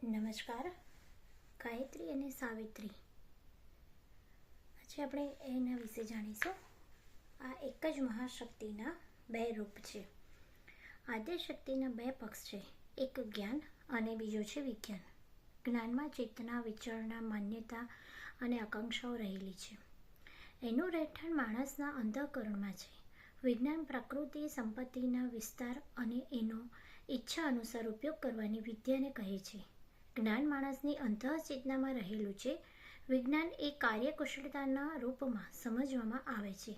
નમસ્કાર. ગાયત્રી અને સાવિત્રી, આજે આપણે એના વિશે જાણીશું. આ એક જ મહાશક્તિના બે રૂપ છે. આદ્યશક્તિના બે પક્ષ છે, એક જ્ઞાન અને બીજો છે વિજ્ઞાન. જ્ઞાનમાં ચેતના, વિચારણા, માન્યતા અને આકાંક્ષાઓ રહેલી છે. એનું રહેઠાણ માણસના અંતઃકરણમાં છે. વિજ્ઞાન પ્રકૃતિ સંપત્તિના વિસ્તાર અને એનો ઈચ્છા અનુસાર ઉપયોગ કરવાની વિદ્યાને કહે છે. જ્ઞાન માણસની અંતઃચેતનામાં રહેલું છે. વિજ્ઞાન એ કાર્યકુશળતાના રૂપમાં સમજવામાં આવે છે,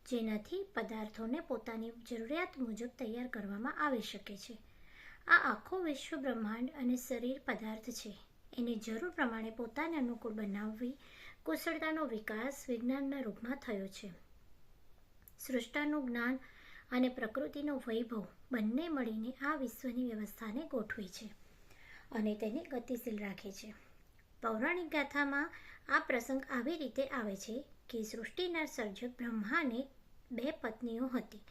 જેનાથી પદાર્થોને પોતાની જરૂરિયાત મુજબ તૈયાર કરવામાં આવી શકે છે. આ આખો વિશ્વ, બ્રહ્માંડ અને શરીર પદાર્થ છે. એને જરૂર પ્રમાણે પોતાને અનુકૂળ બનાવવી કુશળતાનો વિકાસ વિજ્ઞાનના રૂપમાં થયો છે. સૃષ્ટાનું જ્ઞાન અને પ્રકૃતિનો વૈભવ બંને મળીને આ વિશ્વની વ્યવસ્થાને ગોઠવે છે અને તેને ગતિશીલ રાખે છે. પૌરાણિક ગાથામાં આ પ્રસંગ આવી રીતે આવે છે કે સૃષ્ટિના સર્જક બ્રહ્માને બે પત્નીઓ હતી,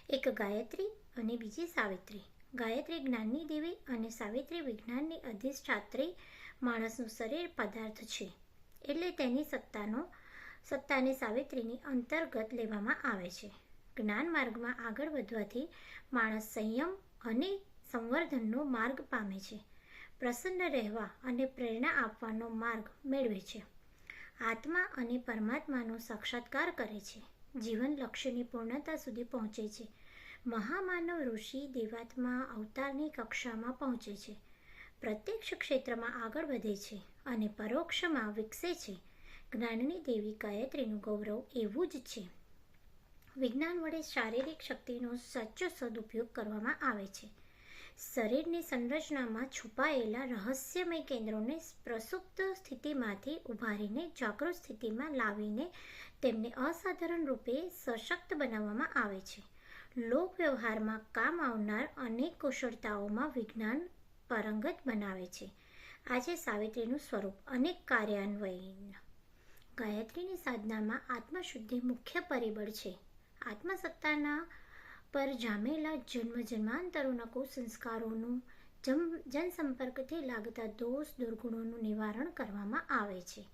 એક ગાયત્રી અને બીજી સાવિત્રી. ગાયત્રી જ્ઞાનની દેવી અને સાવિત્રી વિજ્ઞાનની અધિષ્ઠાત્રી. માણસનું શરીર પદાર્થ છે, એટલે તેની સત્તાને સાવિત્રીની અંતર્ગત લેવામાં આવે છે. જ્ઞાન માર્ગમાં આગળ વધવાથી માણસ સંયમ અને સંવર્ધનનો માર્ગ પામે છે, પ્રસન્ન રહેવા અને પ્રેરણા આપવાનો માર્ગ મેળવે છે, આત્મા અને પરમાત્માનો સાક્ષાત્કાર કરે છે, જીવન લક્ષ્યની પૂર્ણતા સુધી પહોંચે છે, મહામાનવ ઋષિ દેવાત્મા અવતારની કક્ષામાં પહોંચે છે, પ્રત્યક્ષ ક્ષેત્રમાં આગળ વધે છે અને પરોક્ષમાં વિકસે છે. જ્ઞાનની દેવી ગાયત્રીનું ગૌરવ એવું જ છે. વિજ્ઞાન વડે શારીરિક શક્તિનો સાચો સદુપયોગ કરવામાં આવે છે. શરીરની સંરચનામાં છુપાયેલા રહસ્યમય કેન્દ્રોને પ્રસુપ્ત સ્થિતિમાંથી ઉભારીને જાગૃત સ્થિતિમાં લાવીને તેમને અસાધારણ રૂપે સશક્ત બનાવવામાં આવે છે. લોક વ્યવહારમાં કામ આવનાર અનેક કુશળતાઓમાં વિજ્ઞાન પારંગત બનાવે છે. આજે સાવિત્રીનું સ્વરૂપ અનેક કાર્યાન્વયન. ગાયત્રીની સાધનામાં આત્મશુદ્ધિ મુખ્ય પરિબળ છે. આત્મસત્તાના પર જામેલા જન્માંતરોના કુસંસ્કારોનું જનસંપર્કથી લાગતા દોષ દુર્ગુણોનું નિવારણ કરવામાં આવે છે.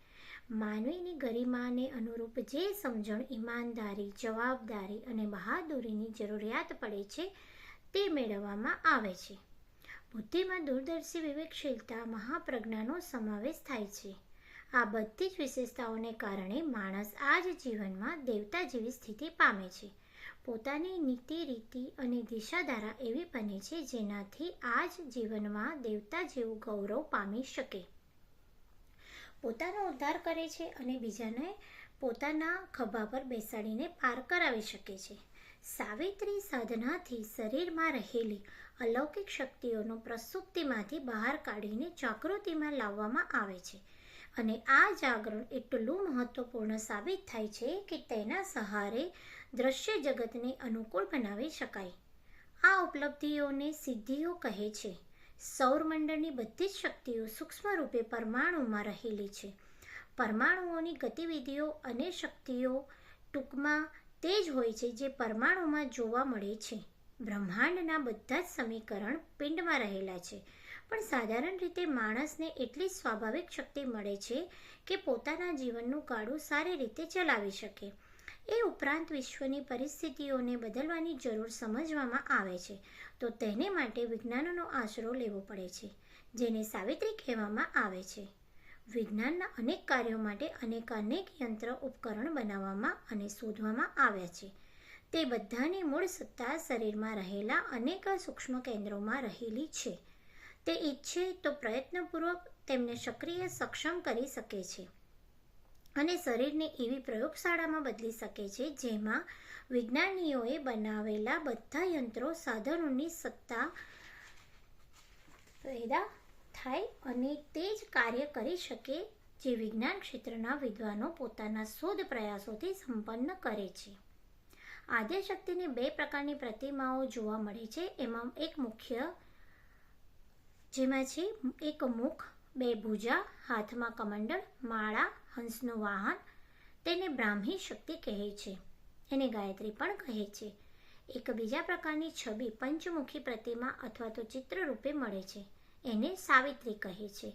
માનવીની ગરિમાને અનુરૂપ જે સમજણ, ઈમાનદારી, જવાબદારી અને બહાદુરીની જરૂરિયાત પડે છે તે મેળવવામાં આવે છે. બુદ્ધિમાં દૂરદર્શી વિવેકશીલતા, મહાપ્રજ્ઞાનો સમાવેશ થાય છે. આ બધી જ વિશેષતાઓને કારણે માણસ આ જ જીવનમાં દેવતા જેવી સ્થિતિ પામે છે. પોતાની નીતિ, રીતિ અને દિશાધારા એવી બને છે જેનાથી આ જ જીવનમાં દેવતા જેવું ગૌરવ પામી શકે, પોતાનો ઉદ્ધાર કરે છે અને બીજાને પોતાના ખભા પર બેસાડીને પાર કરાવી શકે છે. સાવિત્રી સાધનાથી શરીરમાં રહેલી અલૌકિક શક્તિઓનો પ્રસુપ્તિમાંથી બહાર કાઢીને જાગૃતિમાં લાવવામાં આવે છે અને આ જાગરણ એટલું મહત્વપૂર્ણ સાબિત થાય છે કે તેના સહારે દ્રશ્ય જગતને અનુકૂળ બનાવી શકાય. આ ઉપલબ્ધિઓને સિદ્ધિઓ કહે છે. સૌરમંડળની બધી જ શક્તિઓ સૂક્ષ્મ રૂપે પરમાણુમાં રહેલી છે. પરમાણુઓની ગતિવિધિઓ અને શક્તિઓ ટૂંકમાં તે જ હોય છે જે પરમાણુમાં જોવા મળે છે. બ્રહ્માંડના બધા જ સમીકરણ પિંડમાં રહેલા છે, પણ સાધારણ રીતે માણસને એટલી જ સ્વાભાવિક શક્તિ મળે છે કે પોતાના જીવનનું ગાડું સારી રીતે ચલાવી શકે. એ ઉપરાંત વિશ્વની પરિસ્થિતિઓને બદલવાની જરૂર સમજવામાં આવે છે તો તેને માટે વિજ્ઞાનનો આશરો લેવો પડે છે, જેને સાવિત્રી કહેવામાં આવે છે. વિજ્ઞાનના અનેક કાર્યો માટે અનેક યંત્ર ઉપકરણ બનાવવામાં અને શોધવામાં આવ્યા છે. તે બધાની મૂળ સત્તા શરીરમાં રહેલા અનેક સૂક્ષ્મ કેન્દ્રોમાં રહેલી છે. તે ઈચ્છે તો પ્રયત્નપૂર્વક તેમને સક્રિય સક્ષમ કરી શકે છે અને શરીરને એવી પ્રયોગશાળામાં બદલી શકે છે જેમાં વિજ્ઞાનીઓએ બનાવેલા બધા યંત્રો સાધનોની સત્તા પેદા થાય અને તે જ કાર્ય કરી શકે જે વિજ્ઞાન ક્ષેત્રના વિદ્વાનો પોતાના શોધ પ્રયાસોથી સંપન્ન કરે છે. આદ્યશક્તિની બે પ્રકારની પ્રતિમાઓ જોવા મળે છે. એમાં એક મુખ્ય જેમાં છે એક મુખ, બે ભુજા, હાથમાં કમંડળ, માળા, હંસનું વાહન. તેને બ્રાહ્મી શક્તિ કહે છે. એને ગાયત્રી પણ કહે છે. એક બીજા પ્રકારની છબી પંચમુખી પ્રતિમા અથવા તો ચિત્ર રૂપે મળે છે. એને સાવિત્રી કહે છે.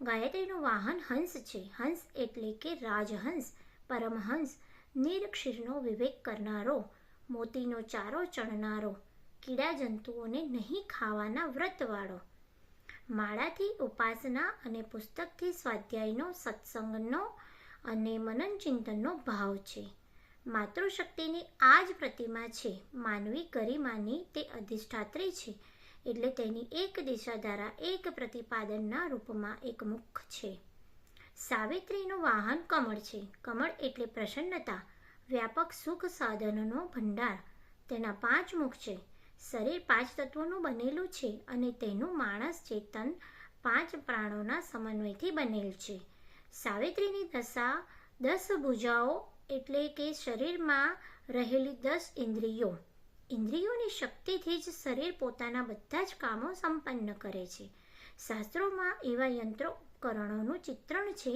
ગાયત્રીનું વાહન હંસ છે. હંસ એટલે કે રાજહંસ, પરમહંસ, નિરક્ષીરનો વિવેક કરનારો, મોતીનો ચારો ચણનારો, કીડા જંતુઓને નહીં ખાવાના વ્રતવાળો. માળાથી ઉપાસના અને પુસ્તકથી સ્વાધ્યાયનો, સત્સંગનો અને મનન ચિંતનનો ભાવ છે. માતૃશક્તિની આ જ પ્રતિમા છે. માનવી ગરિમાની તે અધિષ્ઠાત્રી છે, એટલે તેની એક દિશા ધારા એક પ્રતિપાદનના રૂપમાં એક મુખ છે. સાવિત્રીનું વાહન કમળ છે. કમળ એટલે પ્રસન્નતા, વ્યાપક સુખ સાધનનો ભંડાર. તેના 5 મુખ છે. શરીર 5 તત્વોનું બનેલું છે અને તેનું માણસ ચેતન 5 પ્રાણોના સમન્વયથી બનેલ છે. સાવિત્રીની દશા 10 ભુજાઓ એટલે કે શરીરમાં રહેલી 10 ઇન્દ્રિયો. ઇન્દ્રિયોની શક્તિથી જ શરીર પોતાના બધા જ કામો સંપન્ન કરે છે. શાસ્ત્રોમાં એવા યંત્રો ઉપકરણોનું ચિત્રણ છે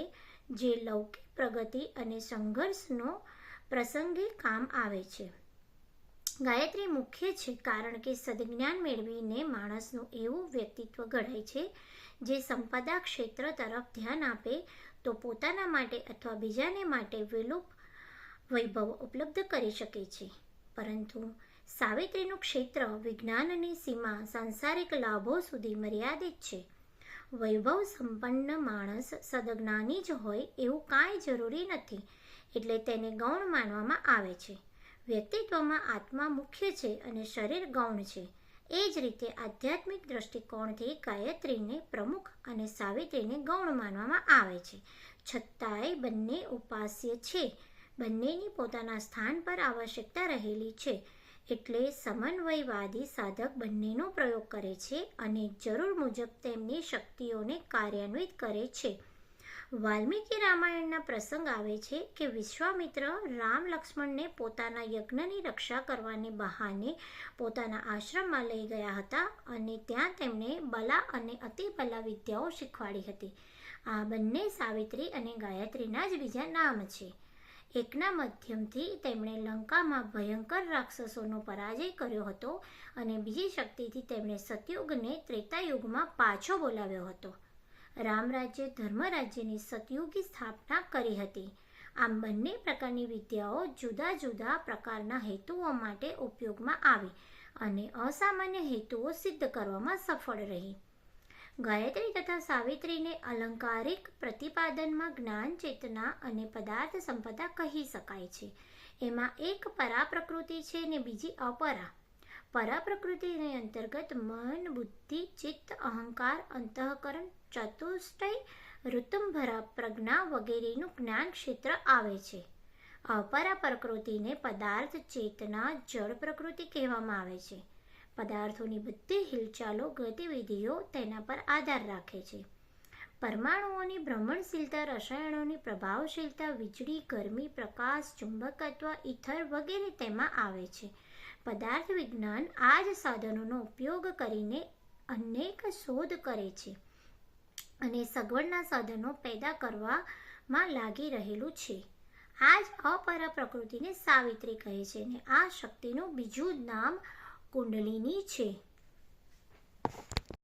જે લૌકિક પ્રગતિ અને સંઘર્ષનો પ્રસંગે કામ આવે છે. ગાયત્રી મુખ્ય છે કારણ કે સદજ્ઞાન મેળવીને માણસનું એવું વ્યક્તિત્વ ઘડાય છે જે સંપદા ક્ષેત્ર તરફ ધ્યાન આપે તો પોતાના માટે અથવા બીજાને માટે વિલુપ વૈભવ ઉપલબ્ધ કરી શકે છે. પરંતુ સાવિત્રીનું ક્ષેત્ર વિજ્ઞાનની સીમા સાંસારિક લાભો સુધી મર્યાદિત છે. વૈભવ સંપન્ન માણસ સદજ્ઞાની જ હોય એવું કાંઈ જરૂરી નથી, એટલે તેને ગૌણ માનવામાં આવે છે. વ્યક્તિત્વમાં આત્મા મુખ્ય છે અને શરીર ગૌણ છે. એ જ રીતે આધ્યાત્મિક દૃષ્ટિકોણથી ગાયત્રીને પ્રમુખ અને સાવિત્રીને ગૌણ માનવામાં આવે છે. છતાંય બંને ઉપાસ્ય છે. બંનેની પોતાના સ્થાન પર આવશ્યકતા રહેલી છે. એટલે સમન્વયવાદી સાધક બંનેનો પ્રયોગ કરે છે અને જરૂર મુજબ તેમની શક્તિઓને કાર્યાન્વિત કરે છે. વાલ્મીકી રામાયણના પ્રસંગ આવે છે કે વિશ્વામિત્ર રામ લક્ષ્મણને પોતાના યજ્ઞની રક્ષા કરવાને બહાને પોતાના આશ્રમમાં લઈ ગયા હતા અને ત્યાં તેમણે બલા અને અતિબલા વિદ્યાઓ શીખવાડી હતી. આ બંને સાવિત્રી અને ગાયત્રીના જ બીજા નામ છે. એકના માધ્યમથી તેમણે લંકામાં ભયંકર રાક્ષસોનો પરાજય કર્યો હતો અને બીજી શક્તિથી તેમણે સતયુગને ત્રેતાયુગમાં પાછો બોલાવ્યો હતો. રામરાજ્ય ધર્મરાજ્યની સતયુગી સ્થાપના કરી હતી. આમ બંને પ્રકારની વિદ્યાઓ જુદા જુદા પ્રકારના હેતુઓ માટે ઉપયોગમાં આવી અને અસામાન્ય હેતુઓ સિદ્ધ કરવામાં સફળ રહી. ગાયત્રી તથા સાવિત્રીને અલંકારિક પ્રતિપાદનમાં જ્ઞાન, ચેતના અને પદાર્થ સંપદા કહી શકાય છે. એમાં એક પરાપ્રકૃતિ છે ને બીજી અપરા. પરાપ્રકૃતિની અંતર્ગત મન, બુદ્ધિ, ચિત્ત, અહંકાર, અંતઃકરણ, ચતુષ્ટય, ઋતુંભરા, પ્રજ્ઞા વગેરેનું જ્ઞાન ક્ષેત્ર આવે છે. અપરા પ્રકૃતિને પદાર્થ, ચેતના, જળ પ્રકૃતિ કહેવામાં આવે છે. પદાર્થોની બધી હિલચાલો, ગતિવિધિઓ તેના પર આધાર રાખે છે. પરમાણુઓની ભ્રમણશીલતા, રસાયણોની પ્રભાવશીલતા, વીજળી, ગરમી, પ્રકાશ, ચુંબકત્વ, ઇથર વગેરે તેમાં આવે છે. પદાર્થ વિજ્ઞાન આ જ સાધનોનો ઉપયોગ કરીને અનેક શોધ કરે છે અને સગવડના સાધનો પેદા કરવામાં લાગી રહેલું છે. આ જ અપરા પ્રકૃતિને સાવિત્રી કહે છે અને આ શક્તિનું બીજું નામ કુંડલિની છે.